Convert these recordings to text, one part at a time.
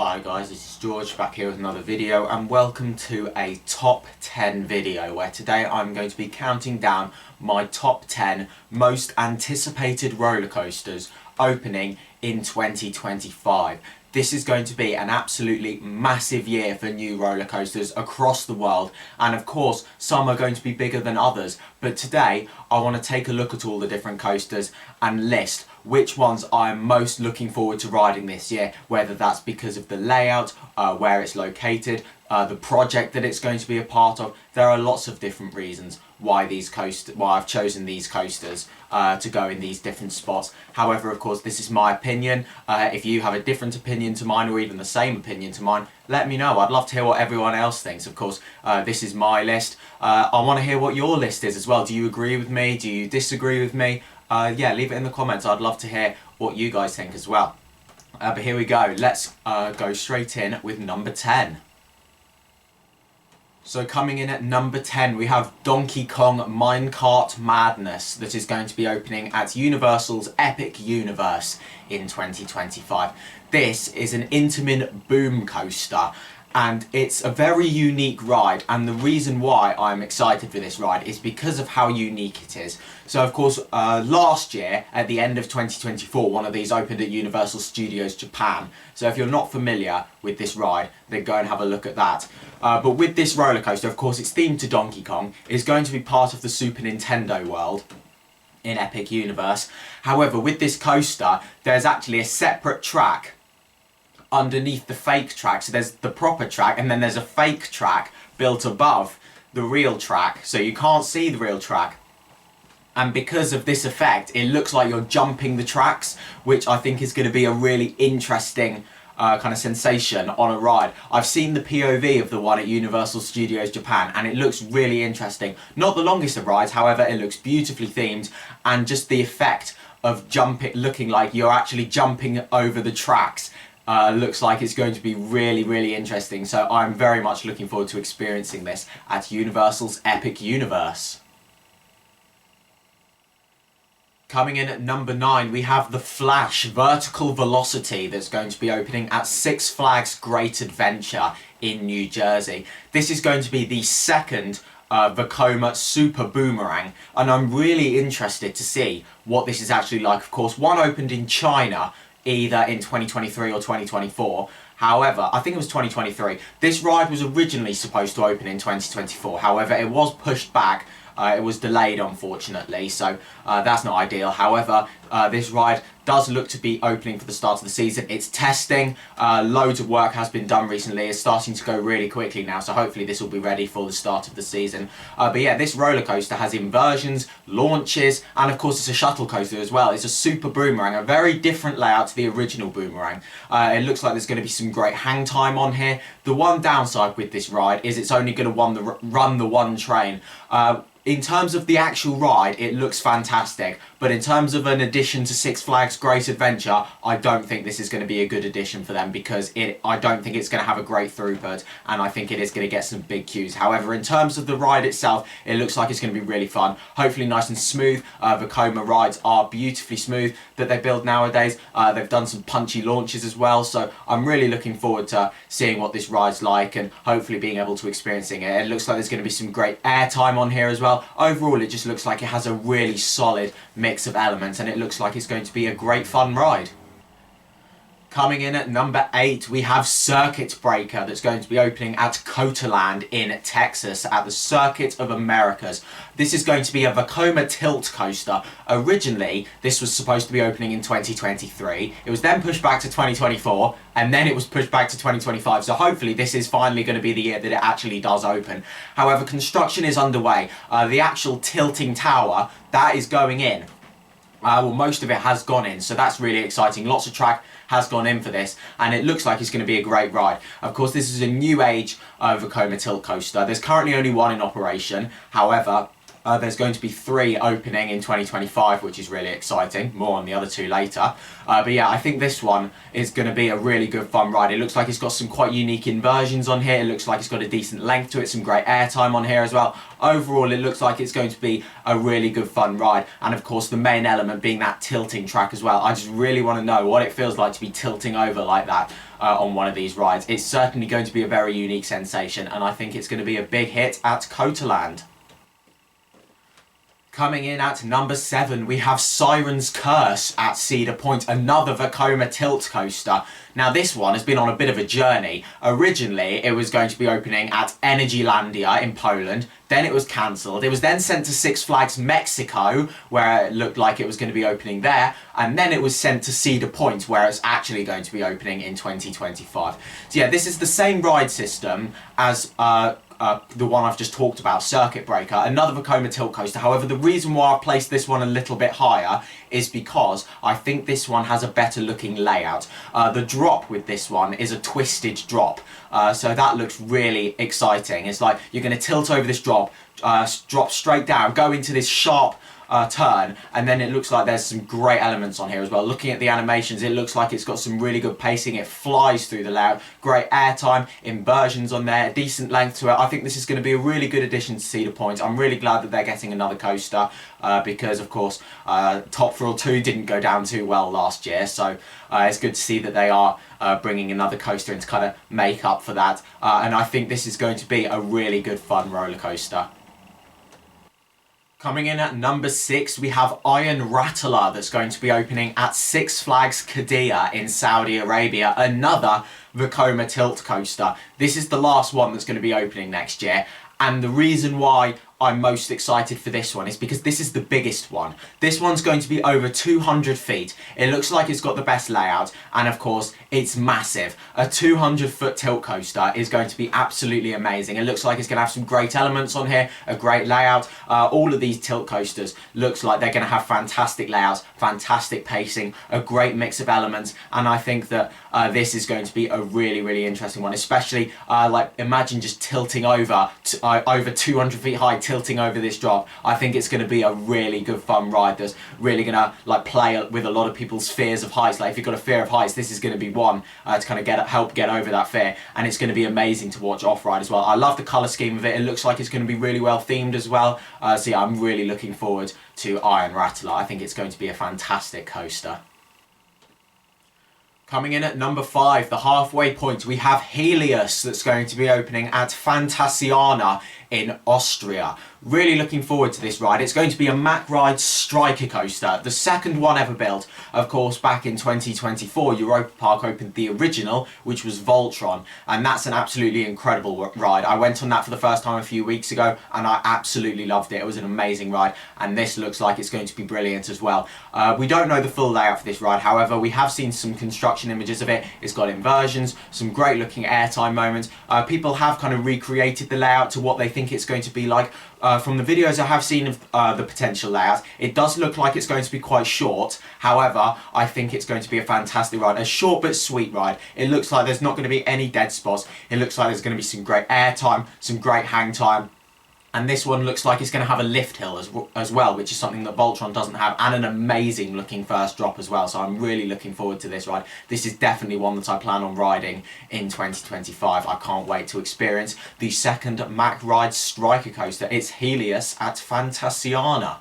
Hi guys, this is George back here with another video, and welcome to a top 10 video where today I'm going to be counting down my top 10 most anticipated roller coasters opening in 2025. This is going to be an absolutely massive year for new roller coasters across the world, and of course some are going to be bigger than others, but today I want to take a look at all the different coasters and list which ones I'm most looking forward to riding this year, whether that's because of the layout, where it's located, the project that it's going to be a part of. There are lots of different reasons why I've chosen these coasters to go in these different spots. However, of course, this is my opinion. If you have a different opinion to mine, or even the same opinion to mine, let me know. I'd love to hear what everyone else thinks. Of course, this is my list. I want to hear what your list is as well. Do you agree with me? Do you disagree with me? Yeah, leave it in the comments. I'd love to hear what you guys think as well. But here we go. Let's go straight in with number 10. So coming in at number 10, we have Donkey Kong Minecart Madness that is going to be opening at Universal's Epic Universe in 2025. This is an Intamin boom coaster, and it's a very unique ride, and the reason why I'm excited for this ride is because of how unique it is. So of course, last year at the end of 2024, one of these opened at Universal Studios Japan. So if you're not familiar with this ride, then go and have a look at that. But with this roller coaster, of course, it's themed to Donkey Kong. It's going to be part of the Super Nintendo world in Epic Universe. However, with this coaster, there's actually a separate track underneath the fake track. So there's the proper track, and then there's a fake track built above the real track, so you can't see the real track. And because of this effect, it looks like you're jumping the tracks, which I think is going to be a really interesting kind of sensation on a ride. I've seen the POV of the one at Universal Studios Japan, and it looks really interesting. Not the longest of rides, however, it looks beautifully themed, and just the effect of jumping, looking like you're actually jumping over the tracks, looks like it's going to be really, really interesting. So I'm very much looking forward to experiencing this at Universal's Epic Universe. Coming in at number 9, we have the Flash Vertical Velocity that's going to be opening at Six Flags Great Adventure in New Jersey. This is going to be the second Vekoma Super Boomerang, and I'm really interested to see what this is actually like. Of course, one opened in China either in 2023 or 2024. However, I think it was 2023. This ride was originally supposed to open in 2024. However, it was pushed back. It was delayed, unfortunately, so that's not ideal. However, this ride does look to be opening for the start of the season. It's testing. Loads of work has been done recently. It's starting to go really quickly now, so hopefully this will be ready for the start of the season. But yeah, this roller coaster has inversions, launches, and of course it's a shuttle coaster as well. It's a super boomerang, a very different layout to the original boomerang. It looks like there's going to be some great hang time on here. The one downside with this ride is it's only going to run the one train. In terms of the actual ride, it looks fantastic, but in terms of an addition to Six Flags Great Adventure, I don't think this is going to be a good addition for them, because I don't think it's going to have a great throughput, and I think it is going to get some big queues. However, in terms of the ride itself, it looks like it's going to be really fun, hopefully nice and smooth. Vekoma rides are beautifully smooth that they build nowadays. They've done some punchy launches as well, so I'm really looking forward to seeing what this ride's like and hopefully being able to experiencing it. It looks like there's going to be some great airtime on here as well. Overall, it just looks like it has a really solid mix of elements, and it looks like it's going to be a great fun ride. Coming in at number 8, we have Circuit Breaker that's going to be opening at Cotaland in Texas at the Circuit of Americas. This is going to be a Vekoma tilt coaster. Originally, this was supposed to be opening in 2023. It was then pushed back to 2024, and then it was pushed back to 2025. So hopefully this is finally going to be the year that it actually does open. However, construction is underway. The actual tilting tower, that is going in. Well, most of it has gone in, so that's really exciting. Lots of track has gone in for this, and it looks like it's going to be a great ride. Of course, this is a new age Vekoma tilt coaster. There's currently only one in operation. However, there's going to be 3 opening in 2025, which is really exciting. More on the other 2 later. But yeah, I think this one is going to be a really good fun ride. It looks like it's got some quite unique inversions on here. It looks like it's got a decent length to it, some great airtime on here as well. Overall, it looks like it's going to be a really good fun ride. And of course, the main element being that tilting track as well. I just really want to know what it feels like to be tilting over like that. on one of these rides. It's certainly going to be a very unique sensation, and I think it's going to be a big hit at Cotaland. Coming in at number 7, we have Siren's Curse at Cedar Point, another Vekoma tilt coaster. Now this one has been on a bit of a journey. Originally it was going to be opening at Energylandia in Poland, then it was cancelled. It was then sent to Six Flags Mexico, where it looked like it was going to be opening there, and then it was sent to Cedar Point, where it's actually going to be opening in 2025. So yeah, this is the same ride system as the one I've just talked about, Circuit Breaker, another Vekoma tilt coaster. However, the reason why I've placed this one a little bit higher is because I think this one has a better looking layout. The drop with this one is a twisted drop, so that looks really exciting. It's like you're going to tilt over this drop, drop straight down, go into this sharp turn, and then it looks like there's some great elements on here as well. Looking at the animations, it looks like it's got some really good pacing. It flies through the layout, great airtime, inversions on there, decent length to it. I think this is going to be a really good addition to Cedar Point. I'm really glad that they're getting another coaster because of course Top Thrill 2 didn't go down too well last year, so it's good to see that they are bringing another coaster in to kind of make up for that, and I think this is going to be a really good fun roller coaster. Coming in at number 6, we have Iron Rattler that's going to be opening at Six Flags Qiddiya in Saudi Arabia, another Vekoma tilt coaster. This is the last one that's going to be opening next year, and the reason why I'm most excited for this one is because this is the biggest one. This one's going to be over 200 feet. It looks like it's got the best layout, and of course it's massive. A 200-foot tilt coaster is going to be absolutely amazing. It looks like it's going to have some great elements on here, a great layout. All of these tilt coasters looks like they're going to have fantastic layouts, fantastic pacing, a great mix of elements, and I think that this is going to be a really interesting one, especially like imagine just tilting over 200 feet high, tilting over this drop. I think it's going to be a really good fun ride that's really going to like play with a lot of people's fears of heights. Like if you've got a fear of heights, this is going to be one to kind of help get over that fear, and it's going to be amazing to watch off-ride as well. I love the colour scheme of it. It looks like it's going to be really well themed as well, so yeah, I'm really looking forward to Iron Rattler. I think it's going to be a fantastic coaster. Coming in at number 5, the halfway point, we have Helios that's going to be opening at Phantasiana in Austria. Really looking forward to this ride. It's going to be a Mack Ride striker coaster, the second one ever built. Of course, back in 2024, Europa Park opened the original, which was Voltron, and that's an absolutely incredible ride. I went on that for the first time a few weeks ago, and I absolutely loved it. It was an amazing ride, and this looks like it's going to be brilliant as well. We don't know the full layout for this ride, however, we have seen some construction images of it. It's got inversions, some great looking airtime moments. People have kind of recreated the layout to what they think it's going to be like. From the videos I have seen of the potential layout, it does look like it's going to be quite short. However, I think it's going to be a fantastic ride. A short but sweet ride. It looks like there's not going to be any dead spots. It looks like there's going to be some great air time, some great hang time. And this one looks like it's going to have a lift hill as well, which is something that Voltron doesn't have, and an amazing looking first drop as well. So I'm really looking forward to this ride. This is definitely one that I plan on riding in 2025. I can't wait to experience the second Mack Ride striker coaster. It's Helios at Phantasiana.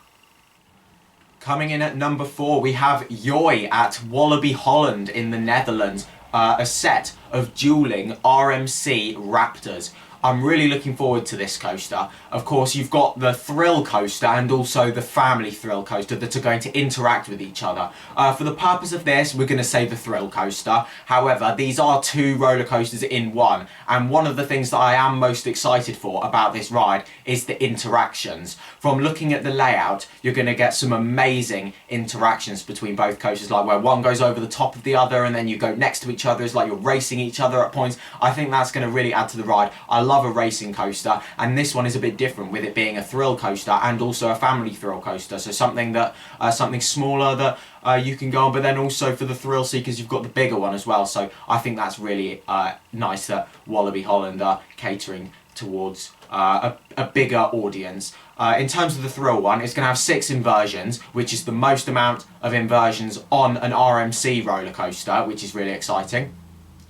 Coming in at number 4, we have Joy at Walibi Holland in the Netherlands. A set of dueling RMC Raptors. I'm really looking forward to this coaster. Of course, you've got the thrill coaster and also the family thrill coaster that are going to interact with each other. For the purpose of this, we're going to say the thrill coaster. However, these are 2 roller coasters in one, and one of the things that I am most excited for about this ride is the interactions. From looking at the layout, you're going to get some amazing interactions between both coasters, like where one goes over the top of the other and then you go next to each other. It's like you're racing each other at points. I think that's going to really add to the ride. I love a racing coaster, and this one is a bit different with it being a thrill coaster and also a family thrill coaster, so something that something smaller that you can go on, but then also for the thrill seekers you've got the bigger one as well. So I think that's really nice that Walibi Holland are catering towards a bigger audience. In terms of the thrill one, it's going to have 6 inversions, which is the most amount of inversions on an RMC roller coaster, which is really exciting.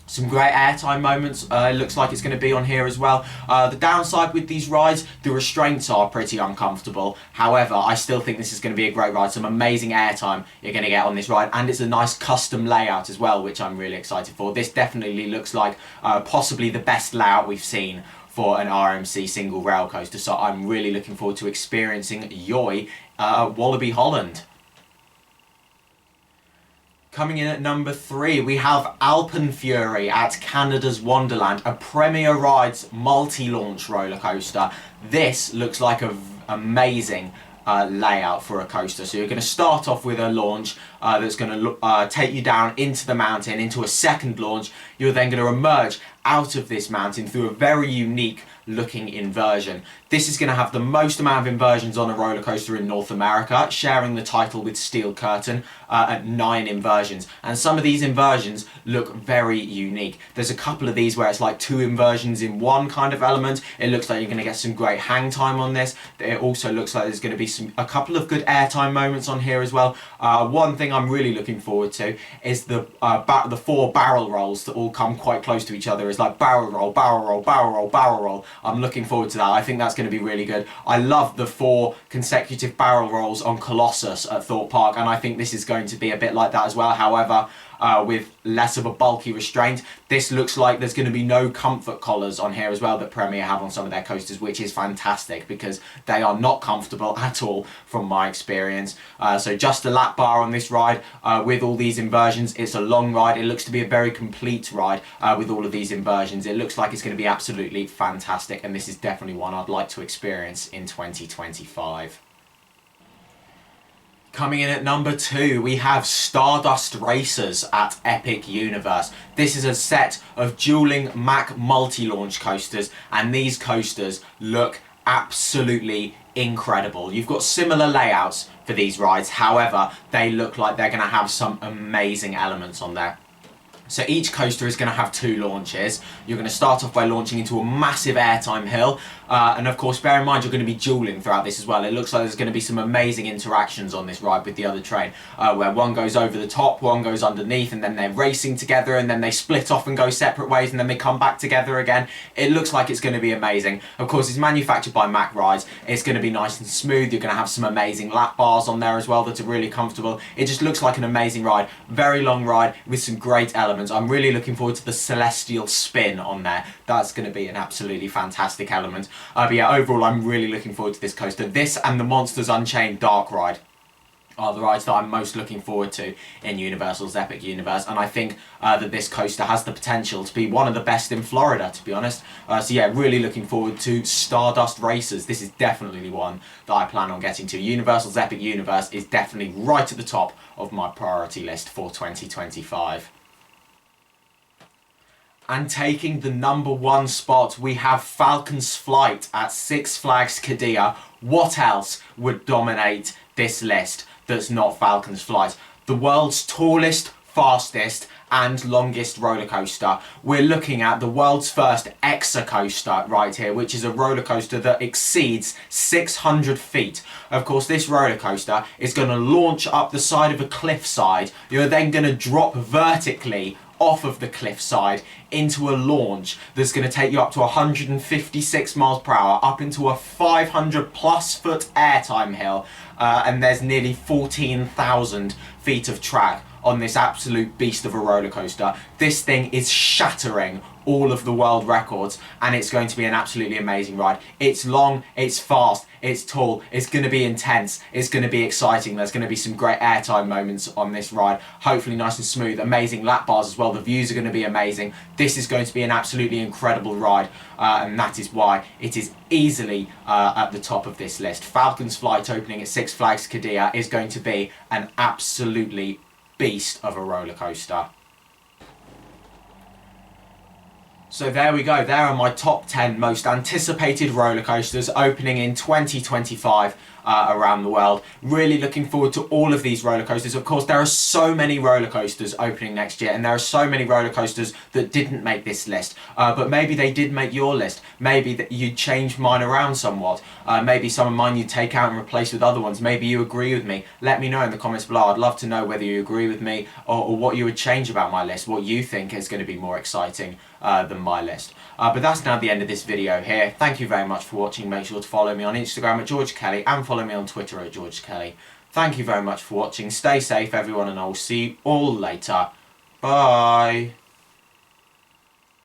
Some great airtime moments. It looks like it's going to be on here as well. The downside with these rides, the restraints are pretty uncomfortable. However, I still think this is going to be a great ride. Some amazing airtime you're going to get on this ride, and it's a nice custom layout as well, which I'm really excited for. This definitely looks like possibly the best layout we've seen for an RMC single rail coaster. So I'm really looking forward to experiencing Yoy at Wallaby Holland. Coming in at number 3, we have Alpen Fury at Canada's Wonderland, a Premier Rides multi-launch roller coaster. This looks like an amazing layout for a coaster. So you're going to start off with a launch that's going to take you down into the mountain, into a second launch. You're then going to emerge out of this mountain through a very unique looking inversion. This is going to have the most amount of inversions on a roller coaster in North America, sharing the title with Steel Curtain at 9 inversions. And some of these inversions look very unique. There's a couple of these where it's like 2 inversions in one kind of element. It looks like you're going to get some great hang time on this. It also looks like there's going to be a couple of good airtime moments on here as well. One thing I'm really looking forward to is the 4 barrel rolls that all come quite close to each other. It's like barrel roll, barrel roll, barrel roll, barrel roll. I'm looking forward to that. I think that's going to be really good. I love the 4 consecutive barrel rolls on Colossus at Thorpe Park, and I think this is going to be a bit like that as well. However, with less of a bulky restraint. This looks like there's going to be no comfort collars on here as well that Premier have on some of their coasters, which is fantastic because they are not comfortable at all from my experience. So just a lap bar on this ride with all these inversions. It's a long ride. It looks to be a very complete ride with all of these inversions. It looks like it's going to be absolutely fantastic, and this is definitely one I'd like to experience in 2025. Coming in at number 2, we have Stardust Racers at Epic Universe. This is a set of dueling Mack multi-launch coasters, and these coasters look absolutely incredible. You've got similar layouts for these rides, however, they look like they're going to have some amazing elements on there. So each coaster is going to have 2 launches. You're going to start off by launching into a massive airtime hill. And of course, bear in mind, you're going to be dueling throughout this as well. It looks like there's going to be some amazing interactions on this ride with the other train, where one goes over the top, one goes underneath, and then they're racing together, and then they split off and go separate ways, and then they come back together again. It looks like it's going to be amazing. Of course, it's manufactured by Mack Rides. It's going to be nice and smooth. You're going to have some amazing lap bars on there as well that are really comfortable. It just looks like an amazing ride. Very long ride with some great elements. I'm really looking forward to the Celestial Spin on there. That's going to be an absolutely fantastic element. But yeah, overall, I'm really looking forward to this coaster. This and the Monsters Unchained Dark Ride are the rides that I'm most looking forward to in Universal's Epic Universe, and I think that this coaster has the potential to be one of the best in Florida, to be honest. So yeah, really looking forward to Stardust Racers. This is definitely one that I plan on getting to. Universal's Epic Universe is definitely right at the top of my priority list for 2025. And taking the number 1 spot, we have Falcons Flight at Six Flags Qiddiya. What else would dominate this list that's not Falcons Flight? The world's tallest, fastest and longest roller coaster. We're looking at the world's first Exacoaster right here, which is a roller coaster that exceeds 600 feet. Of course, this roller coaster is going to launch up the side of a cliffside. You're then going to drop vertically off of the cliffside into a launch that's going to take you up to 156 miles per hour up into a 500 plus foot airtime hill, and there's nearly 14,000 feet of track on this absolute beast of a roller coaster. This thing is shattering all of the world records, and it's going to be an absolutely amazing ride. It's long, it's fast, it's tall, it's going to be intense, it's going to be exciting. There's going to be some great airtime moments on this ride, hopefully nice and smooth, amazing lap bars as well. The views are going to be amazing. This is going to be an absolutely incredible ride, and that is why it is easily at the top of this list. Falcons Flight opening at Six Flags Qiddiya is going to be an absolutely beast of a roller coaster. So there we go, there are my top 10 most anticipated roller coasters opening in 2025 around the world. Really looking forward to all of these roller coasters. Of course, there are so many roller coasters opening next year, and there are so many roller coasters that didn't make this list. But maybe they did make your list. Maybe that you changed mine around somewhat. Maybe some of mine you take out and replace with other ones. Maybe you agree with me. Let me know in the comments below. I'd love to know whether you agree with me or what you would change about my list, what you think is going to be more exciting than my list. But that's now the end of this video here. Thank you very much for watching. Make sure to follow me on Instagram at George Kelly and follow me on Twitter at George Kelly. Thank you very much for watching. Stay safe everyone, and I will see you all later. Bye.